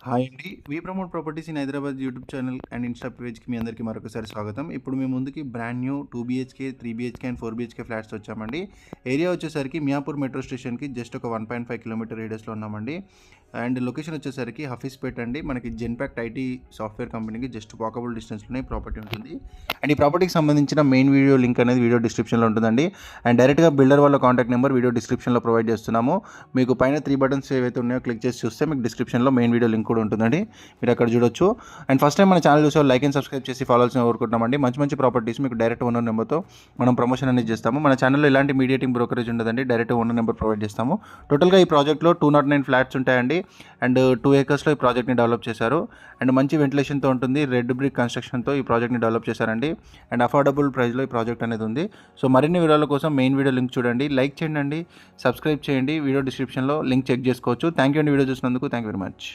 Hi అండి. We promote properties in Hyderabad YouTube channel and insta పేజ్‌కి మీ అందరికీ మరొకసారి స్వాగతం. ఇప్పుడు మీ ముందుకి brand new 2 BHK, 3 BHK and 4 BHK flats వచ్చామండి. ఏరియా వచ్చేసరికి మియాపూర్ మెట్రో స్టేషన్‌కి జస్ట్ ఒక 1.5 కిలోమీటర్ రేడియస్‌లో ఉన్నామండి. అండ్ లొకేషన్ వచ్చేసరికి హఫీజ్‌పేట్ అండి. మనకి జెన్‌పాక్ట్ ఐటీ సాఫ్ట్‌వేర్ కంపెనీకి జస్ట్ వాకబుల్ డిస్టెన్స్‌లోనే ప్రాపర్టీ ఉంటుంది. అండ్ ఈ ప్రాపర్టీకి సంబంధించిన మెయిన్ వీడియో లింక్ అనేది వీడియో డిస్క్రిప్షన్‌లో ఉంటుందండి. అండ్ డైరెక్ట్‌గా బిల్డర్ వాళ్ళ కాంటాక్ట్ నెంబర్ వీడియో డిస్క్రిప్షన్‌లో ప్రొవైడ్ చేస్తున్నాము. మీకు పైన 3 బటన్స్ ఏవైతే ఉన్నాయో క్లిక్ చేసి చూస్తే మీకు డిస్క్రిప్షన్‌లో మెయిన్ వీడియో లింక్ కూడా ఉంటుందండి. మీరు అక్కడ చూడొచ్చు. అండ్ ఫస్ట్ టైం మన ఛానల్ చూసే లైక్ అండ్ సబ్స్క్రైబ్ చేసి ఫాలో అవ్వాల్సిన కోరుకుంటున్నామండి. మంచి మంచి ప్రాపర్టీస్ మీకు డైరెక్ట్ ఓనర్ నెంబర్తో మనం ప్రమోషన్ అనేది చేస్తాము. మన ఛానల్లో ఎలాంటి మీడియేటింగ్ బ్రోకరేజ్ ఉండదండి. డైరెక్ట్ ఓనర్ నెంబర్ ప్రొవైడ్ చేస్తాము. టోటల్గా ఈ ప్రాజెక్ట్లో 209 ఫ్లాట్స్ ఉంటాయండి. అండ్ 2 ఏకర్స్లో ఈ ప్రాజెక్ట్ని డెవలప్ చేశారు. అండ్ మంచి వెంటిలేషన్తో ఉంటుంది. రెడ్ బ్రిక్ కన్స్ట్రక్షన్తో ఈ ప్రాజెక్ట్ని డెవలప్ చేశారండి. అండ్ అఫోర్డబుల్ ప్రైస్లో ఈ ప్రాజెక్ట్ అనేది ఉంది. సో మరిన్ని వివరాల కోసం మెయిన్ వీడియో లింక్ చూడండి. లైక్ చేయండి, సబ్స్క్రైబ్ చేయండి. వీడియో డిస్క్రిప్షన్లో లింక్ చెక్ చేసుకోవచ్చు. థ్యాంక్ యూ అండి వీడియో చూసినందుకు. Thank you very much.